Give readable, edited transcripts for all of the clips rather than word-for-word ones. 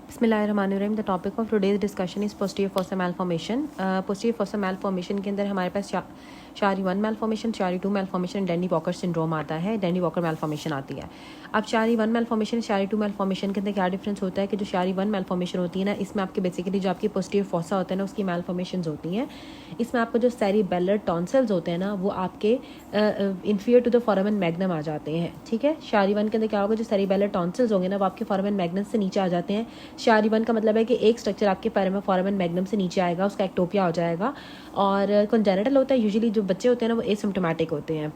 बिस्मिल्लाहिर्रहमानिर्रहीम। The topic of today's discussion is posterior fossa malformation. Posterior fossa malformation के अंदर हमारे पास शारी 1 मैलफॉर्मेशन, शारी 2 मैलफॉर्मेशन, डेनी वॉकर सिंड्रोम आता है, डेनी वॉकर मैलफॉर्मेशन आती है। अब शारी 1 मैलफॉर्मेशन, शारी 2 मैलफॉर्मेशन के अंदर क्या डिफरेंस होता है कि जो शारी 1 मैलफॉर्मेशन होती है ना, इसमें आपके बेसिकली जो आपकी पोस्टीरियर फोसा होता है ना, उसकी मैलफॉर्मेशन होती हैं। इसमें आपको जो सेरिबेलर टॉन्सिल्स होते हैं ना, वो आपके inferior to the foramen magnum आ जाते हैं। ठीक है, शारी 1 के अंदर क्या होगा, जो सेरिबेलर टॉन्सिल्स होंगे ना, वो आपके फोरामेन मैग्नम से नीचे आ जाते हैं। शारी 1 का मतलब है कि एक स्ट्रक्चर आपके फोरामेन मैग्नम से नीचे आएगा, उसका एक्टोपिया हो जाएगा। और कंजेनिटल होता है, यूजुअली जो बच्चे होते हैं ना वो एसिम्प्टोमेटिक होते हैं,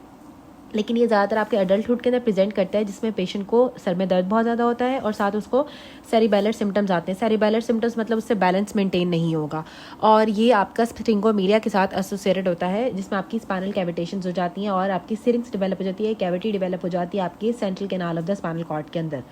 लेकिन ये ज़्यादातर आपके अडल्टहुड के अंदर प्रेजेंट करता है, जिसमें पेशेंट को सर में दर्द बहुत ज़्यादा होता है और साथ उसको सेरिबेलर सिम्टम्स आते हैं। सेरिबेलर सिम्टम्स मतलब उससे बैलेंस मेंटेन नहीं होगा, और ये आपका स्फिंगोमीलिया के साथ एसोसिएटेड होता है, जिसमें आपकी स्पाइनल कैविटेशंस हो जाती हैं और आपकी सिरिंग्स डेवलप हो जाती है, कैविटी डेवलप हो जाती है आपकी central canal of the spinal cord के अंदर।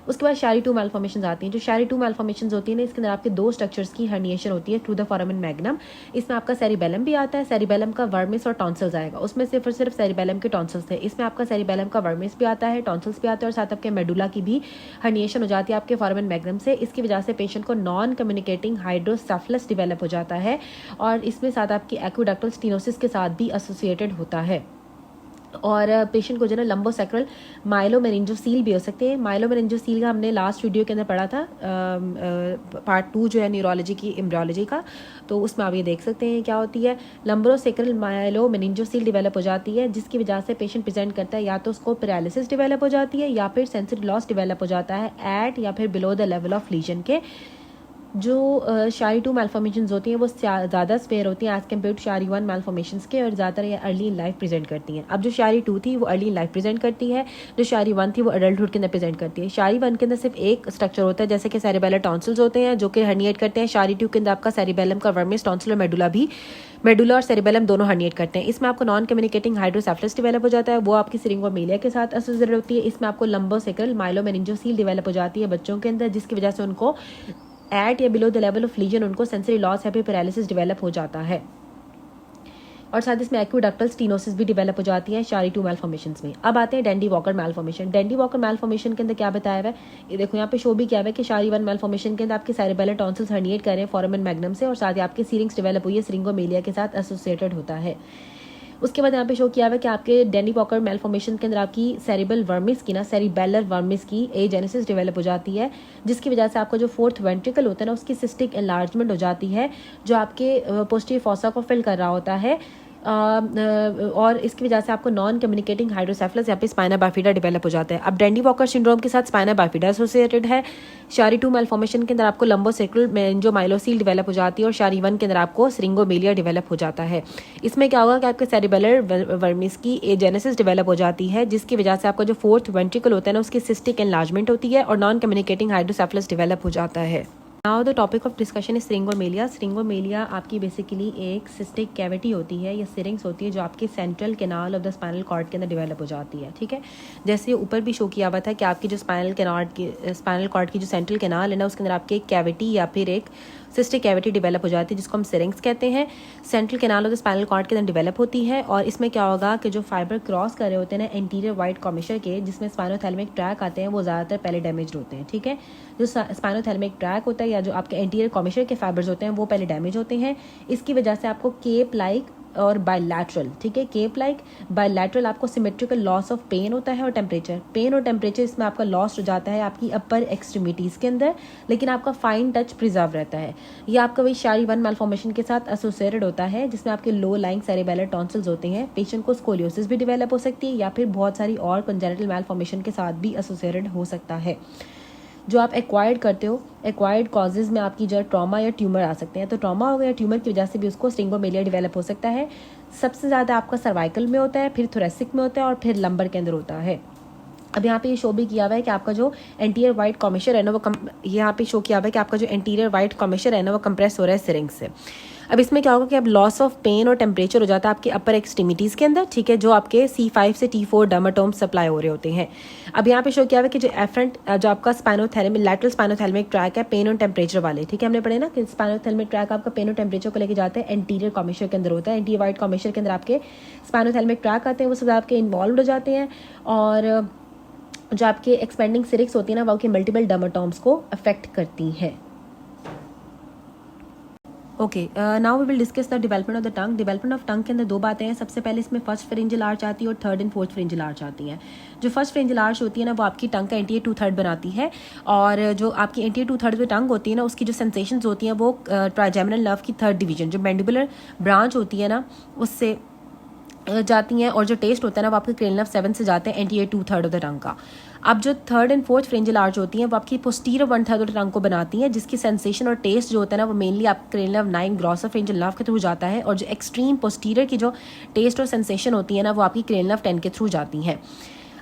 उसके बाद शारी 2 मैलफॉर्मेशंस आती हैं। जो शारी 2 मैलफॉर्मेशंस होती है ना, इसके अंदर आपके दो स्ट्रक्चर्स की हर्निएशन होती है थ्रू द फोरामेन मैग्नम। इसमें आपका सेरिबेलम भी आता है, सेरिबेलम का वर्मिस और टॉन्सिल्स आएगा, उसमें सिर्फ सेरिबेलम के टॉन्सिल्स थे। इसमें आपका सेरिबेलम का वर्मिस भी आता है, टॉन्सिल्स भी आते हैं, और साथ आपके मेडुला की भी हर्निएशन हो जाती है आपके फोरामेन मैग्नम से। इसकी वजह से पेशेंट को नॉन कम्युनिकेटिंग हाइड्रोसेफलस डेवलप हो जाता है, और इसमें साथ आपकी एक्विडक्टल स्टीनोसिस के साथ भी एसोसिएटेड होता है। और पेशेंट को जो है ना लंबोसेक्रल माइलोमेनिंजोसील भी हो सकते हैं। माइलोमेनिंजोसील का हमने लास्ट वीडियो के अंदर पढ़ा था, पार्ट 2 जो है न्यूरोलॉजी की एम्ब्रियोलॉजी का, तो उसमें आप ये देख सकते हैं क्या होती है। लंबोसेक्रल माइलोमेनिंजोसील डेवलप हो जाती है, जिसकी वजह से पेशेंट प्रेजेंट करता है या तो उसको पैरालिसिस डेवलप हो जाती है या फिर सेंसरी लॉस डेवलप हो जाता है एट या फिर below the level of legion के। जो शारी 2 मैलफॉर्मेशंस होती हैं वो ज़्यादा स्पेयर होती हैं एज कम्पेयर टू शारी 1 मैलफॉर्मेशंस के, और ज़्यादातर ये अर्ली इन लाइफ प्रेजेंट करती हैं। अब जो शारी 2 थी वो अर्ली इन लाइफ प्रेजेंट करती है, जो शारी 1 थी वो अडल्टहुड के अंदर प्रेजेंट करती है। शारी 1 के अंदर सिर्फ एक स्ट्रक्चर होता है, जैसे कि सेरिबेलर टॉन्सिल्स होते हैं जो कि हर्निएट करते हैं। शारी 2 के अंदर आपका सेरिबेलम का वर्मिस, टॉन्सिल और मेडुला और सेरिबेलम दोनों हर्निएट करते हैं। इसमें आपको नॉन कम्युनिकेटिंग हाइड्रोसेफलस डेवलप हो जाता है, वो आपकी सिरिंगोमीलिया के साथ एसोसिएटेड होती है। इसमें आपको लंबोसेक्रल माइलोमेनिंजोसील डेवलप हो जाती है बच्चों के अंदर, जिसकी वजह से उनको एट या below the level of legion उनको सेंसरी लॉस या फिर पैरालिसिस डेवलप हो जाता है, और साथ इसमें एक्विडक्टल स्टीनोसिस भी डेवलप हो जाती है शारी 2 मैलफॉर्मेशंस में। अब आते हैं Dandy walker malformation. Dandy walker malformation के अंदर क्या बताया हुआ है, ये देखो यहाँ पे शो भी किया हुआ है कि शारी 1 मैलफॉर्मेशन के अंदर आपके सेरिबेलर टॉन्सिल्स हर्निएट कर रहे हैं फोरामेन मैग्नम से, और साथ ही आपकी सीरिंग्स डेवलप हुई है, सिरिंगोमीलिया के साथ एसोसिएटेड होता है। उसके बाद यहाँ पे शो किया हुआ है कि आपके डेनी वॉकर मैलफॉर्मेशन के अंदर आपकी सेरिबल वर्मिस की ना सेरिबेलर वर्मिस की एजेनेसिस डेवलप हो जाती है, जिसकी वजह से आपका जो फोर्थ वेंट्रिकल होता है ना, उसकी सिस्टिक एनलार्जमेंट हो जाती है, जो आपके पोस्टीरियर फोसा को फिल कर रहा होता है। और इसकी वजह से आपको नॉन कम्युनिकेटिंग हाइड्रोसेफलस या फिर स्पाइना बाइफिडा डेवलप हो जाता है। अब डेंडी वॉकर सिंड्रोम के साथ स्पाइना बाइफिडा एसोसिएटेड है। शारी 2 मैलफॉर्मेशन के अंदर आपको लंबोसेक्रल मेनिंजोमाइलोसील डेवलप हो जाती है, और शारी 1 के अंदर आपको सिरिंगोमीलिया डेवलप हो जाता है। इसमें क्या होगा कि आपके सेरिबेलर वर्मिस की एजेनेसिस डेवलप हो जाती है, जिसकी वजह से आपका जो फोर्थ वेंट्रिकल होता है ना, उसकी सिस्टिक एनलार्जमेंट होती है और नॉन कम्युनिकेटिंग हाइड्रोसेफलस डेवलप हो जाता है। Now the topic of discussion is syringomyelia. Syringomyelia आपकी बेसिकली एक सिस्टिक कैविटी होती है या सिरिंग्स होती है, जो आपके central canal of the spinal cord के अंदर डेवलप हो जाती है। ठीक है, जैसे ऊपर भी शो किया हुआ था कि आपकी जो स्पाइनल कॉर्ड की जो सेंट्रल कैनाल है ना, उसके अंदर आपकी एक कैविटी या फिर एक सिस्टिक कैविटी डेवलप हो जाती है, जिसको हम सिरिंग्स कहते हैं। Central canal of the spinal cord के अंदर डेवलप होती है, और इसमें क्या होगा कि जो फाइबर क्रॉस कर रहे होते हैं ना एंटीरियर वाइट कॉमिशर के, जिसमें स्पाइनोथैलेमिक ट्रैक आते हैं, वो ज़्यादातर पहले डैमेज होते हैं। ठीक है, जो स्पाइनोथैलेमिक ट्रैक होता है या जो आपके एंटीरियर कॉमिशर के फाइबर्स होते हैं, वो पहले डैमेज होते हैं। इसकी वजह से आपको केप लाइक और बायलैटरल, ठीक है, केप लाइक बायलैटरल आपको सिमेट्रिकल लॉस ऑफ पेन होता है, और टेम्परेचर इसमें आपका लॉस हो जाता है आपकी अपर एक्सट्रीमिटीज़ के अंदर, लेकिन आपका फाइन टच प्रिजर्व रहता है। ये आपका वही शारी 1 मैलफॉर्मेशन के साथ एसोसिएटेड होता है, जिसमें आपके लो लाइंग सेरिबेलर टॉन्सिल्स होते हैं। पेशेंट को स्कोलियोसिस भी डेवलप हो सकती है, या फिर बहुत सारी और कंजेनिटल मैलफॉर्मेशन के साथ भी एसोसिएटेड हो सकता है। जो आप एक्वायर्ड करते हो, एक्वायर्ड कॉजेज़ में आपकी जो ट्रॉमा या ट्यूमर आ सकते हैं, तो ट्रॉमा हो या ट्यूमर की वजह से भी उसको सिरिंगोमीलिया डेवलप हो सकता है। सबसे ज़्यादा आपका सर्वाइकल में होता है, फिर थोरेसिक में होता है, और फिर लंबर के अंदर होता है। अब यहाँ पे ये शो भी किया हुआ है कि आपका जो एंटीरियर वाइट कॉमिशर है ना, वो यहाँ पे शो किया हुआ है कि आपका जो एंटीरियर वाइट कॉमिशर है ना, वो कंप्रेस हो रहा है सिरिंग से। अब इसमें क्या होगा कि अब लॉस ऑफ पेन और टेम्परेचर हो जाता है आपके अपर एक्सट्रीमिटीज़ के अंदर, ठीक है, जो आपके C5 से T4 डर्माटोम सप्लाई हो रहे होते हैं। अब यहाँ पे शो किया हुआ है कि जो एफरेंट जो आपका स्पाइनोथैलेमिक लैटरल स्पाइनोथैलेमिक ट्रैक है पेन और टेम्परेचर वाले, ठीक है, हमने पढ़े ना कि स्पाइनोथैलेमिक ट्रैक आपका पेन और टेम्परेचर को लेके जाते हैं, एंटीरियर कॉमिशर के अंदर होता है। एंटीरियर वाइट कॉमिशर के अंदर आपके स्पाइनोथैलेमिक ट्रैक आते हैं, वो सब आपके इन्वॉल्व हो जाते हैं, और जो आपके एक्सपेंडिंग सिरिक्स होती है ना वो आपके मल्टीपल डर्माटोम्स को अफेक्ट करती है। Okay, now we will discuss the development of the tongue. Development of tongue के अंदर दो बातें हैं। सबसे पहले इसमें फर्स्ट फ्रिंजियल आर्च आती है और third and fourth pharyngeal arch आती है। जो फर्स्ट फ्रिंजियल आर्च होती है ना वो आपकी टंग का एंटीरियर टू थर्ड बनाती है, और जो आपकी एंटीरियर टू थर्ड में टंग होती है ना उसकी जो सेंसेशंस होती हैं वो ट्राइजेमिनल नर्व की थर्ड डिवीजन जो मैंडिबुलर ब्रांच होती है ना उससे जाती हैं, और जो टेस्ट होता है ना वो आपके क्रेनियल नर्व 7 से जाते हैं anterior two third of the tongue का। अब जो third and fourth pharyngeal arch होती हैं वो आपकी पोस्टीरियर 1/3 ऑफ द टंग को बनाती हैं, जिसकी सेंसेशन और टेस्ट जो होता है ना वो मेनली आप क्रेनियल नर्व 9 ग्रॉसर फ्रिंजियल नर्व के थ्रू जाता है, और जो एक्सट्रीम पोस्टीरियर की जो टेस्ट और सेंसेशन होती है ना वो आपकी क्रेनियल नर्व 10 के थ्रू जाती हैं।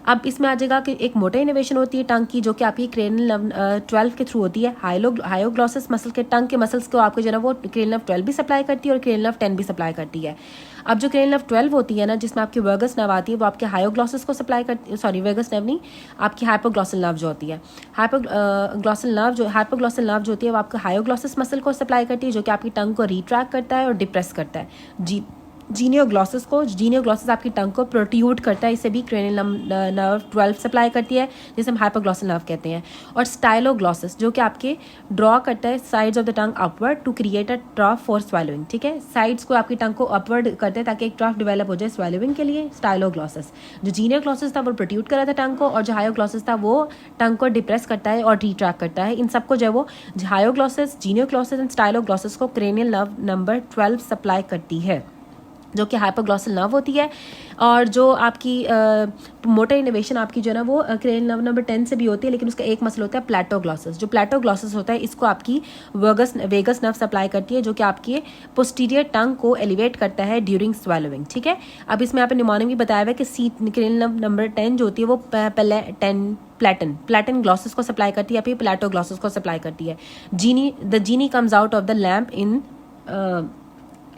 अब इसमें आ जाएगा कि एक मोटर इनोवेशन होती है टंग की जो कि आपकी क्रेनियल नर्व 12 के थ्रू होती है। हायोग्लॉसस मसल के टंग के मसल्स को आपको जो है वो क्रेनियल नर्व 12 भी सप्लाई करती है और क्रेनियल नर्व 10 भी सप्लाई करती है। अब जो क्रेनियल नर्व 12 होती है ना जिसमें आपकी वर्गस नर्व आती है वो आपके हायोग्लॉसस को सप्लाई करती है, सॉरी वर्गस नर्व नहीं, आपकी हाइपोग्लॉसल नर्व जो होती है। हाइपोग्लॉसल नर्व जो होती है वो आपके हायोग्लॉसस मसल को सप्लाई करती है जो कि आपकी टंग को रिट्रैक्ट करता है और डिप्रेस करता है। जीनियोग्लॉसस आपकी टंग को प्रोट्यूट करता है, इसे भी क्रेनियल नर्व 12 सप्लाई करती है जिसे हम हाइपोग्लॉसल नर्व कहते हैं। और स्टाइलोग्लॉसस जो कि आपके ड्रॉ करता है sides of the tongue upward to create a trough for swallowing, ठीक है, साइड्स को आपकी टंग को अपवर्ड करते हैं ताकि एक ट्रफ डेवलप हो जाए स्वेलोइंग के लिए। स्टाइलोग्लॉसस जो जीनियोग्लॉसस था वो प्रोट्यूट कर रहा था टंग को, और जो हायोग्लॉसस था वो टंग को डिप्रेस करता है और रिट्रैक्ट करता है। इन सबको जो है वो हायोग्लॉसस, जीनियोग्लॉसस एंड स्टाइलोग्लॉसस को क्रेनियल नर्व नंबर 12 सप्लाई करती है जो कि हाइपोग्लॉसल नर्व होती है। और जो आपकी मोटर इनोवेशन आपकी जो है ना वो क्रेनियल नर्व नंबर 10 से भी होती है, लेकिन उसका एक मसल होता है प्लेटोग्लॉसस। जो प्लेटोग्लॉसस होता है इसको आपकी वेगस नर्व सप्लाई करती है जो कि आपके पोस्टीरियर टंग को एलिवेट करता है ड्यूरिंग स्वेलोइंग, ठीक है। अब इसमें यहाँ पे निमोनिक भी बताया हुआ है कि क्रेनियल नर्व नंबर 10 जो होती है वो प्लेटन ग्लॉसस को सप्लाई करती है या फिर प्लेटोग्लॉसस को सप्लाई करती है। Genie comes out of the lamp in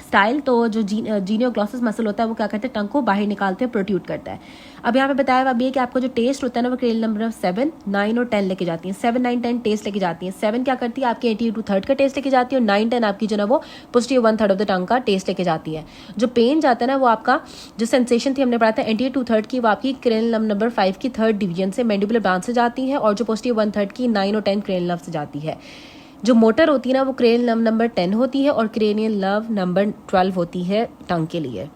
style. तो जो जीनियोग्लॉसस मसल होता है वो क्या करते हैं टंग को बाहर निकालते हैं, प्रोट्यूट करता है। अब यहाँ पे बताया हुआ है कि आपको जो टेस्ट होता है ना वो क्रेनियल नंबर 7, 9 और 10 लेके जाती है। 7, 9, 10 टेस्ट लेके जाती है। 7 क्या करती है आपके एंटीरियर टू थर्ड का टेस्ट लेके जाती है, और 9, 10 आपकी जो ना वो पोस्टीरियर 1/3 ऑफ द टंग का टेस्ट लेके जाती है। जो पेन जाता है ना वो आपका जो सेंसेशन थी हमने पढ़ा था एंटीरियर टू थर्ड की वो आपकी क्रेनियल नंबर 5 की थर्ड डिवीजन से मैंडिबुलर ब्रांच से जाती है, और जो पोस्टीरियर 1/3 की 9 और 10 क्रेनियल नर्व से जाती है। जो मोटर होती है ना वो क्रेनियल नर्व नंबर 10 होती है और क्रेनियल नर्व नंबर 12 होती है टंग के लिए।